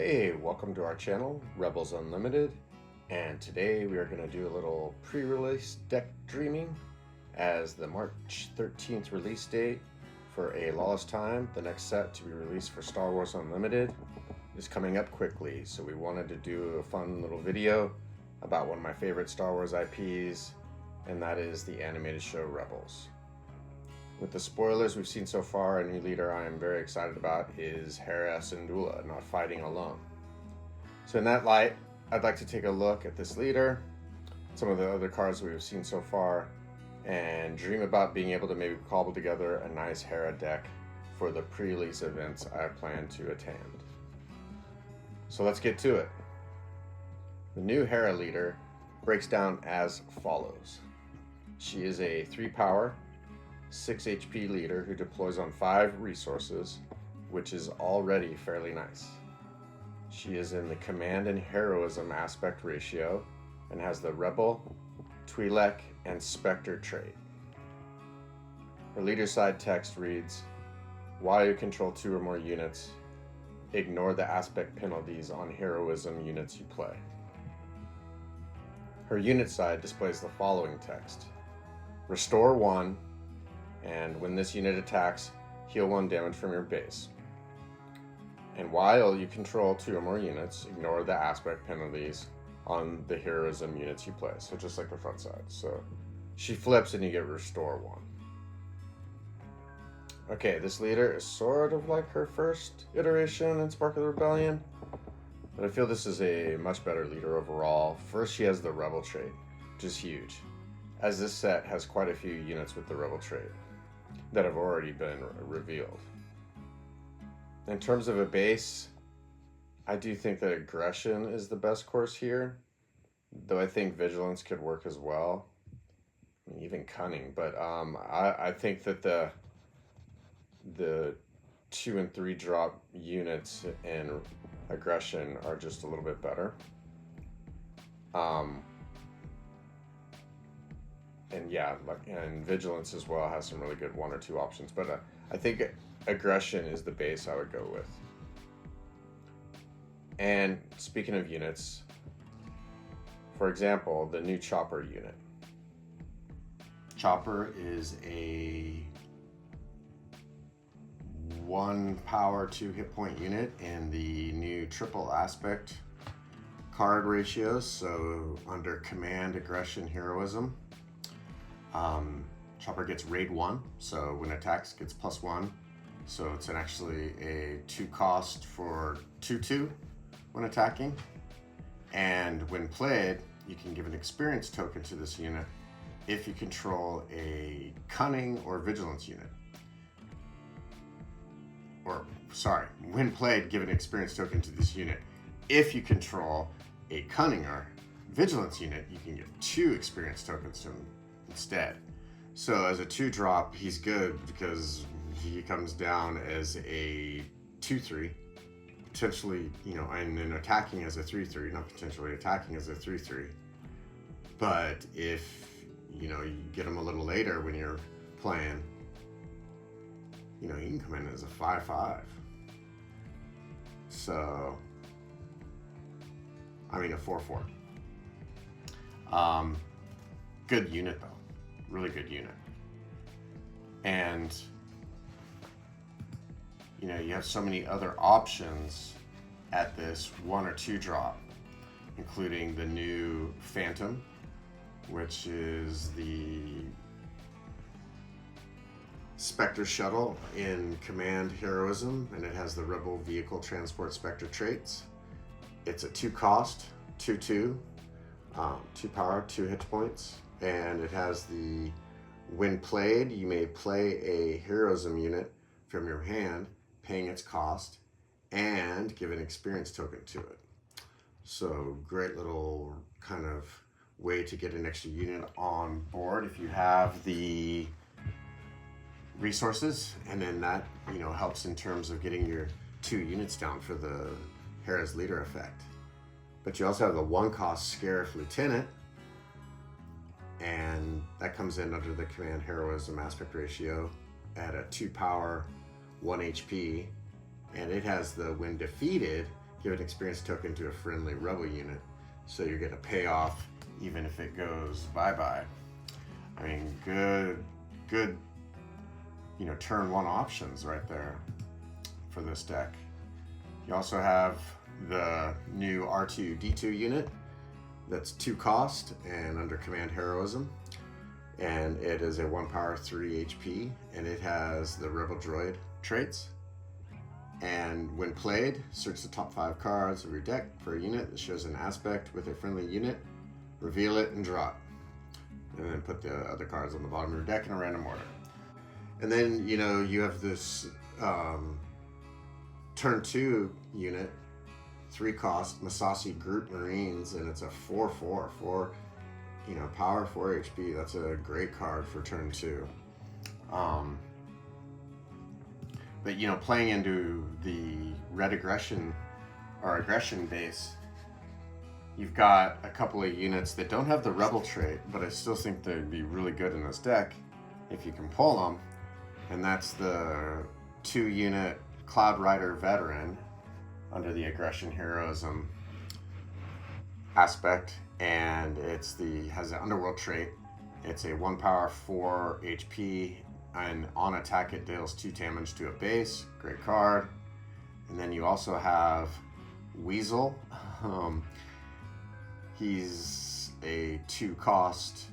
Hey, welcome to our channel, Rebels Unlimited, and today we are going to do a little pre-release deck dreaming as the March 13th release date for a Lawless Time, the next set to be released for Star Wars Unlimited, is coming up quickly, so we wanted to do a fun little video about one of my favorite Star Wars IPs, and that is the animated show Rebels. With the spoilers we've seen so far, a new leader I am very excited about is Hera Syndulla, not fighting alone. So in that light, I'd like to take a look at this leader, some of the other cards we've seen so far, and dream about being able to maybe cobble together a nice Hera deck for the pre-release events I plan to attend. So let's get to it. The new Hera leader breaks down as follows. She is a 3-power, 6 HP leader who deploys on 5 resources, which is already fairly nice. She is in the command and heroism aspect ratio and has the Rebel, Twi'lek, and Spectre trait. Her leader side text reads, while you control 2 or more units, ignore the aspect penalties on heroism units you play. Her unit side displays the following text: restore 1, and when this unit attacks, heal 1 damage from your base. And while you control 2 or more units, ignore the aspect penalties on the heroism units you play. So just like the front side. So she flips and you get restore 1. Okay, this leader is sort of like her first iteration in Spark of the Rebellion, but I feel this is a much better leader overall. First, she has the Rebel trait, which is huge, as this set has quite a few units with the Rebel trait that have already been revealed. In terms of a base, I do think that aggression is the best course here, though I think vigilance could work as well, even cunning. But I think that the 2 and 3 drop units in aggression are just a little bit better. And yeah, and vigilance as well has some really good 1 or 2 options, but I think aggression is the base I would go with. And speaking of units, for example, the new Chopper unit. Chopper is a 1 power 2 hit point unit in the new triple aspect card ratios, so under command, aggression, heroism. Chopper gets raid 1, so when it attacks gets +1, so it's actually a 2 cost for 2/2 when attacking. And when played, you can give an experience token to this unit if you control a cunning or vigilance unit. Or sorry, when played, give an experience token to this unit if you control a cunning or vigilance unit. You can give 2 experience tokens to him instead. So as a 2 drop, he's good because he comes down as a 2/3, potentially, and then attacking as a 3/3, not potentially attacking as a 3/3. But if you get him a little later when you're playing, he can come in as a 5/5. So a 4/4. Good unit though. Really good unit. And you have so many other options at this 1 or 2 drop, including the new Phantom, which is the Spectre shuttle in command heroism, and it has the Rebel vehicle transport Spectre traits. It's a 2 cost, 2/2, 2 power, 2 hit points. And it has the, when played, you may play a heroism unit from your hand, paying its cost, and give an experience token to it. So great little kind of way to get an extra unit on board if you have the resources, and then that helps in terms of getting your 2 units down for the Hera's leader effect. But you also have the 1 cost Scarif Lieutenant, and that comes in under the command heroism aspect ratio at a 2 power 1 HP, and it has the when defeated give an experience token to a friendly rebel unit. So you're gonna pay off even if it goes bye-bye. I mean, good, you know, turn one options right there for this deck. You also have the new R2-D2 unit that's 2 cost and under command heroism. And it is a 1 power 3 HP, and it has the Rebel Droid traits. And when played, search the top 5 cards of your deck for a unit that shows an aspect with a friendly unit, reveal it, and draw it. And then put the other cards on the bottom of your deck in a random order. And then, you know, you have this turn 2 unit, 3 cost, Masasi Group Marines, and it's a 4/4, you know, power 4 HP. That's a great card for turn 2. But, you know, playing into the red aggression or aggression base, you've got a couple of units that don't have the rebel trait, but I still think they'd be really good in this deck if you can pull them. And that's the 2 unit Cloud Rider Veteran under the aggression heroism aspect, and has an underworld trait. It's a 1 power 4 HP, and on attack it deals 2 damage to a base. Great card. And then you also have Weasel. He's a 2 cost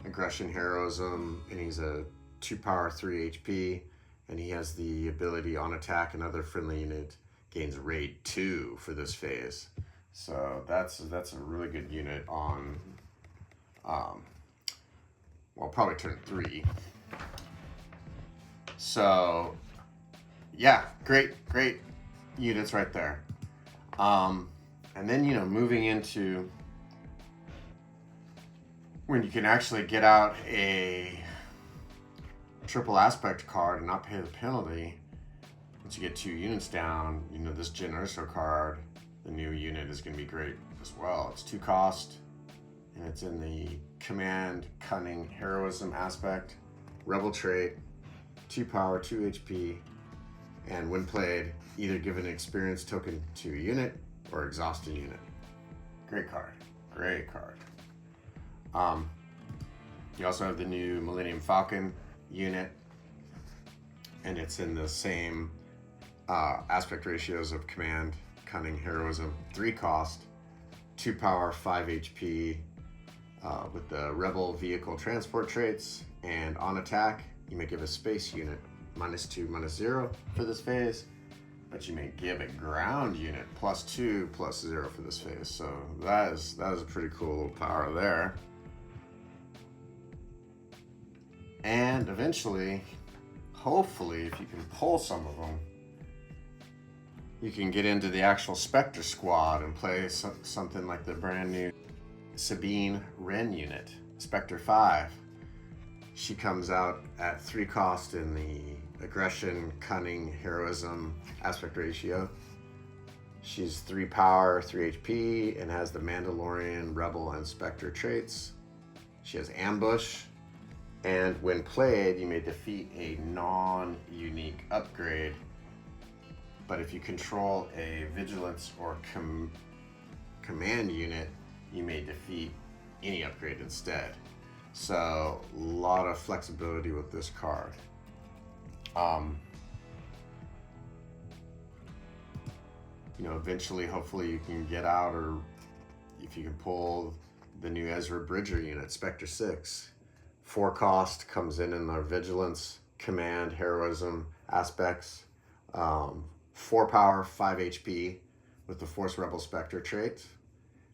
aggression heroism, and he's a 2 power 3 HP, and he has the ability on attack another friendly unit gains raid 2 for this phase. So that's a really good unit on well, probably turn 3. So yeah, great units right there. And then, you know, moving into when you can actually get out a triple aspect card and not pay the penalty. Once you get 2 units down, you know, this Generoso card, the new unit, is going to be great as well. It's 2 cost, and it's in the command cunning heroism aspect, rebel trait, 2 power 2 HP, and when played, either give an experience token to a unit or exhaust a unit. Great card. You also have the new Millennium Falcon unit, and it's in the same aspect ratios of command cunning heroism, 3 cost, 2 power 5 HP, with the rebel vehicle transport traits, and on attack you may give a space unit -2 -0 for this phase, but you may give a ground unit +2 +0 for this phase. So that is a pretty cool little power there. And eventually, hopefully, if you can pull some of them, you can get into the actual Spectre Squad and play something like the brand new Sabine Wren unit, Spectre 5. She comes out at 3 cost in the aggression, cunning, heroism aspect ratio. She's 3 power, 3 HP, and has the Mandalorian, Rebel, and Spectre traits. She has ambush, and when played, you may defeat a non-unique upgrade, but if you control a vigilance or command unit, you may defeat any upgrade instead. So a lot of flexibility with this card. You know, eventually, hopefully you can get out, or if you can pull the new Ezra Bridger unit, Spectre 6. 4 cost, comes in the vigilance, command, heroism aspects. 4 power, 5 HP with the Force Rebel Spectre trait.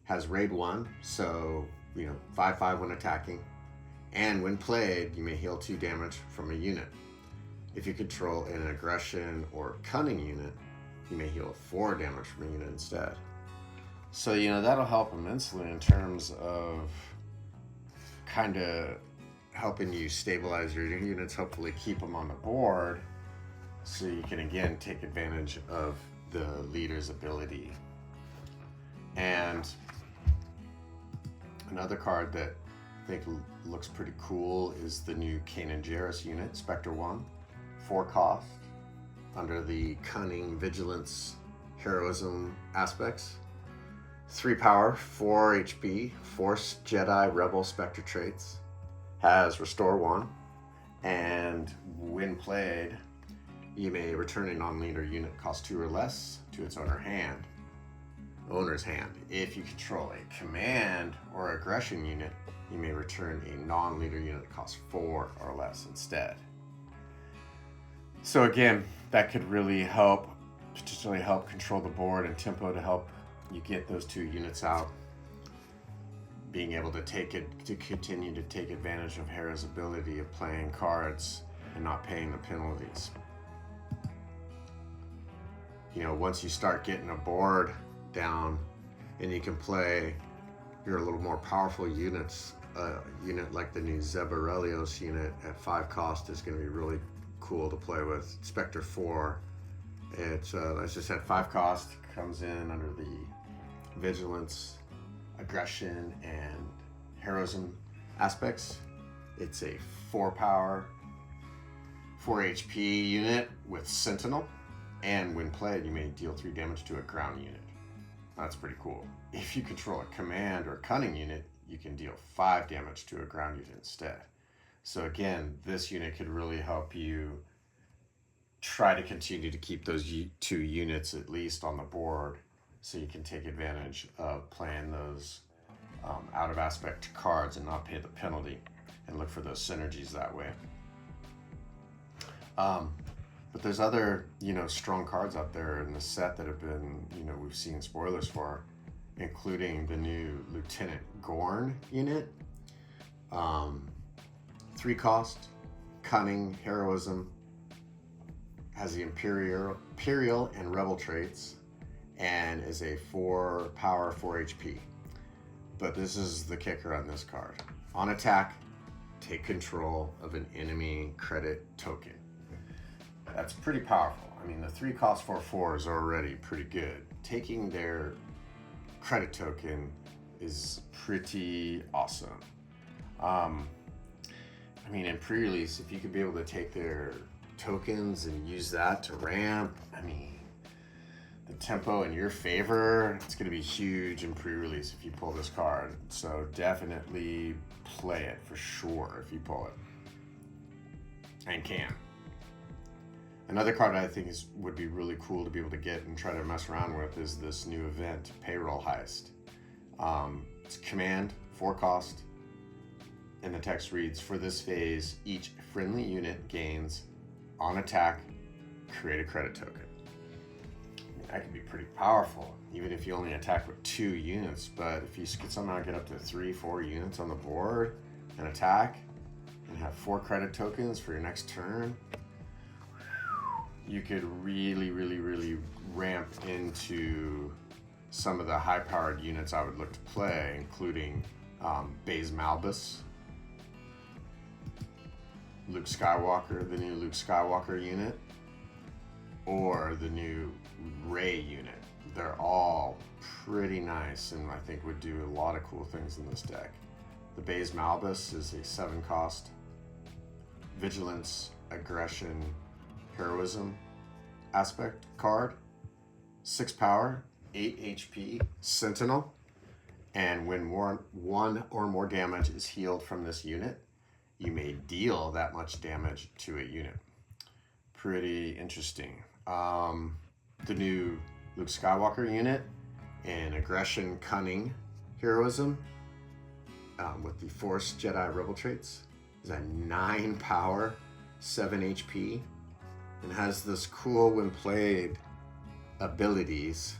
Has raid 1, so, you know, 5/5 when attacking. And when played, you may heal 2 damage from a unit. If you control an aggression or cunning unit, you may heal 4 damage from a unit instead. So, you know, that'll help immensely in terms of kind of helping you stabilize your units, hopefully keep them on the board, so you can again take advantage of the leader's ability. And another card that I think looks pretty cool is the new Kanan Jarrus unit, Spectre 1, 4 cost, under the cunning, vigilance, heroism aspects. 3 power, 4 HP, Force, Jedi, Rebel, Spectre traits. Has Restore 1. And when played, you may return a non-leader unit cost 2 or less to its owner's hand. If you control a command or aggression unit, you may return a non-leader unit that costs 4 or less instead. So again, that could really potentially help control the board and tempo to help you get those 2 units out. Being able to continue to take advantage of Hera's ability of playing cards and not paying the penalties. You know, once you start getting a board down and you can play your little more powerful units, a unit like the new Zebarelios unit at 5 cost is going to be really cool to play with. Spectre 4, it's as I said, 5 cost, comes in under the vigilance, aggression, and heroism aspects. It's a 4 power, 4 HP unit with Sentinel, and when played, you may deal 3 damage to a ground unit. That's pretty cool. If you control a command or cunning unit, you can deal 5 damage to a ground unit instead. So again, this unit could really help you try to continue to keep those 2 units at least on the board, so you can take advantage of playing those out of aspect cards and not pay the penalty, and look for those synergies that way. But there's other, strong cards out there in the set that have been, we've seen spoilers for, including the new Lieutenant Gorn unit. 3 cost, cunning, heroism, has the Imperial and Rebel traits, and is a 4 power, 4 HP. But this is the kicker on this card. On attack, take control of an enemy credit token. That's pretty powerful. I mean, the 3 cost 4/4 is already pretty good. Taking their credit token is pretty awesome. I mean, in pre-release, if you could be able to take their tokens and use that to ramp, I mean, the tempo in your favor, it's going to be huge in pre-release if you pull this card. So definitely play it for sure if you pull it and can. Another card I think would be really cool to be able to get and try to mess around with is this new event, Payroll Heist. It's command, 4 cost, and the text reads, for this phase, each friendly unit gains, on attack, create a credit token. That can be pretty powerful, even if you only attack with 2 units. But if you could somehow get up to 3-4 units on the board and attack, and have 4 credit tokens for your next turn, you could really, really, really ramp into some of the high-powered units I would look to play, including Baze Malbus, Luke Skywalker, the new Luke Skywalker unit, or the new Rey unit. They're all pretty nice and I think would do a lot of cool things in this deck. The Baze Malbus is a 7 cost, vigilance, aggression, heroism aspect card, 6 power, 8 HP, Sentinel, and when 1 or more damage is healed from this unit, you may deal that much damage to a unit. Pretty interesting. The new Luke Skywalker unit and aggression, cunning, heroism with the Force, Jedi, Rebel traits is a 9 power, 7 HP, and has this cool when played abilities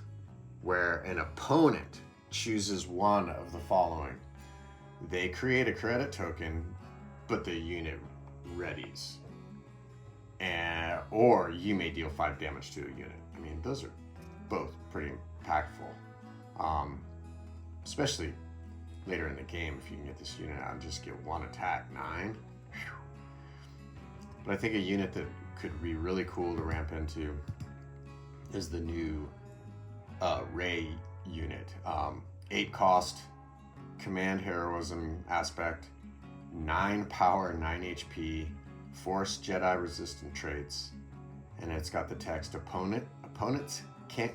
where an opponent chooses one of the following. They create a credit token, but the unit readies. Or you may deal 5 damage to a unit. I mean, those are both pretty impactful. Especially later in the game, if you can get this unit out and just get 1 attack, 9. Whew. But I think a unit that could be really cool to ramp into is the new Rey unit. 8 cost, command, heroism aspect, 9 power, 9 HP, Force, Jedi resistant traits, and it's got the text opponents can't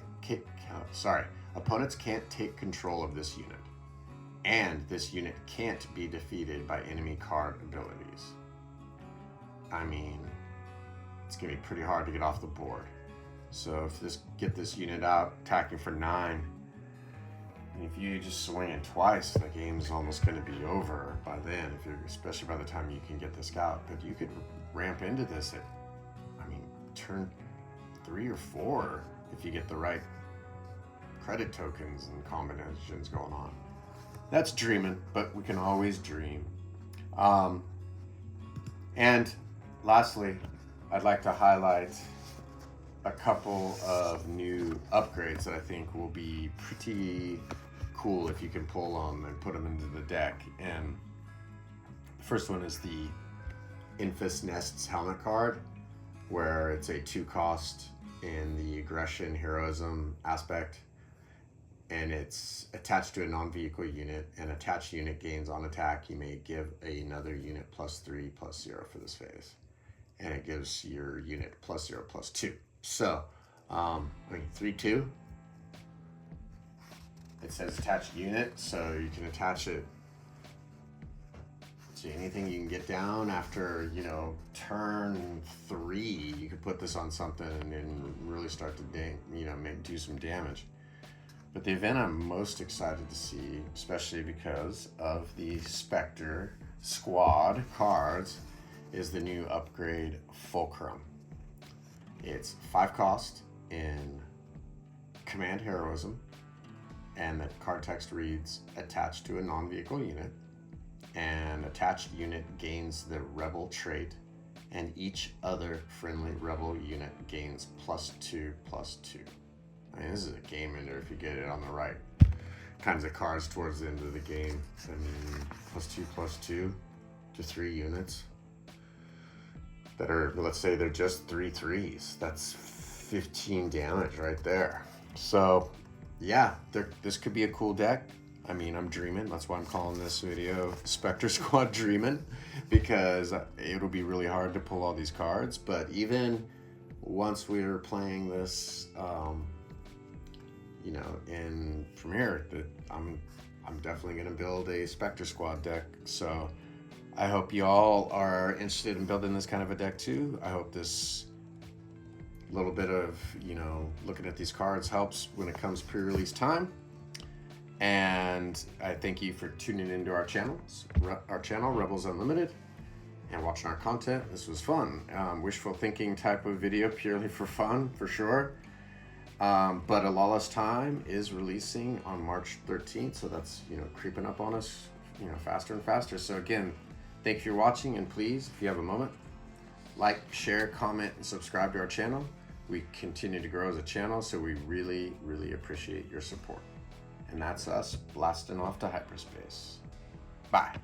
opponents can't take control of this unit, and this unit can't be defeated by enemy card abilities. I mean, it's gonna be pretty hard to get off the board. So if get this unit out attacking for 9, and if you just swing it twice, the game's almost going to be over by then. Especially by the time you can get this out. But you could ramp into this at, I mean, turn 3 or 4 if you get the right credit tokens and combinations going on. That's dreaming, but we can always dream. And lastly, I'd like to highlight a couple of new upgrades that I think will be pretty cool if you can pull them and put them into the deck. And the first one is the Infus Nest's helmet card, where it's a 2 cost in the aggression heroism aspect, and it's attached to a non-vehicle unit. An attached unit gains on attack. You may give another unit +3/+0 for this phase, and it gives your unit +0/+2. So, 3/2. It says attached unit, so you can attach it to anything you can get down after, turn 3. You could put this on something and then really start to, do some damage. But the event I'm most excited to see, especially because of the Spectre Squad cards, is the new upgrade Fulcrum. It's 5 cost in command heroism, and the card text reads attached to a non-vehicle unit, and attached unit gains the rebel trait, and each other friendly rebel unit gains +2/+2. I mean, this is a game ender if you get it on the right kinds of cards towards the end of the game. I mean, +2/+2 to 3 units that are, let's say they're just 3 3s. That's 15 damage right there. So yeah, this could be a cool deck. I mean, I'm dreaming. That's why I'm calling this video Spectre Squad Dreamin, because it'll be really hard to pull all these cards. But even once we're playing this, in Premiere, I'm definitely going to build a Spectre Squad deck. So I hope you all are interested in building this kind of a deck too. I hope this little bit of, looking at these cards helps when it comes pre-release time. And I thank you for tuning into our channel, Rebels Unlimited, and watching our content. This was fun. Wishful thinking type of video, purely for fun, for sure. But a Lawless Time is releasing on March 13th, so that's, creeping up on us, faster and faster. So again, thank you for watching, and please, if you have a moment, like, share, comment, and subscribe to our channel. We continue to grow as a channel, so we really, really appreciate your support. And that's us blasting off to hyperspace. Bye.